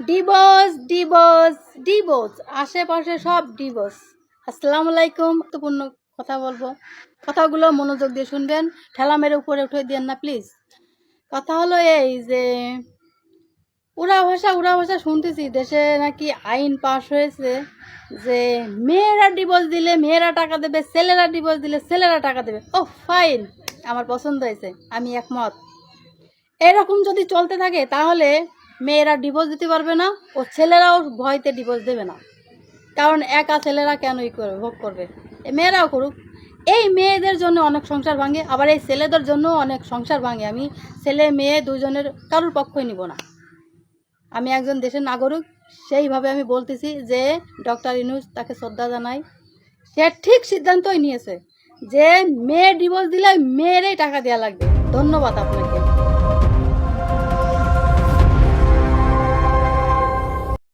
Divorce divorce divorce, আশেপাশে সব divorce. আসসালামু আলাইকুম। গুরুত্বপূর্ণ কথা বলবো, কথাগুলো মনোযোগ দিয়ে শুনবেন, ঠেলা মেরে উপরে উঠে দিয়েন না প্লিজ। কথা হলো এই যে উড়া ভাষা শুনতেছি দেশে নাকি আইন পাশ হয়েছে যে মেয়েরা ডিভোর্স দিলে মেয়েরা টাকা দেবে, ছেলেরা ডিভোর্স দিলে ছেলেরা টাকা দেবে। ও ফাইন, আমার পছন্দ হয়েছে, আমি একমত। এরকম যদি চলতে থাকে তাহলে মেয়েরা ডিভোর্স দিতে পারবে না ও ছেলেরাও ভয়তে ডিভোর্স দেবে না। কারণ একা ছেলেরা কেনই করবে, ভোগ করবে, মেয়েরাও করুক। এই মেয়েদের জন্য অনেক সংসার ভাঙে, আবার এই ছেলেদের জন্য অনেক সংসার ভাঙে। আমি ছেলে মেয়ে দুজনের কারোর পক্ষই নিব না। আমি একজন দেশের নাগরিক, সেইভাবে আমি বলতেছি যে ডক্টর ইউনূস, তাকে শ্রদ্ধা জানাই। সে ঠিক সিদ্ধান্তই নিয়েছে যে মেয়ে ডিভোর্স দিলে মেয়েরই টাকা দেওয়া লাগবে। ধন্যবাদ আপনাকে।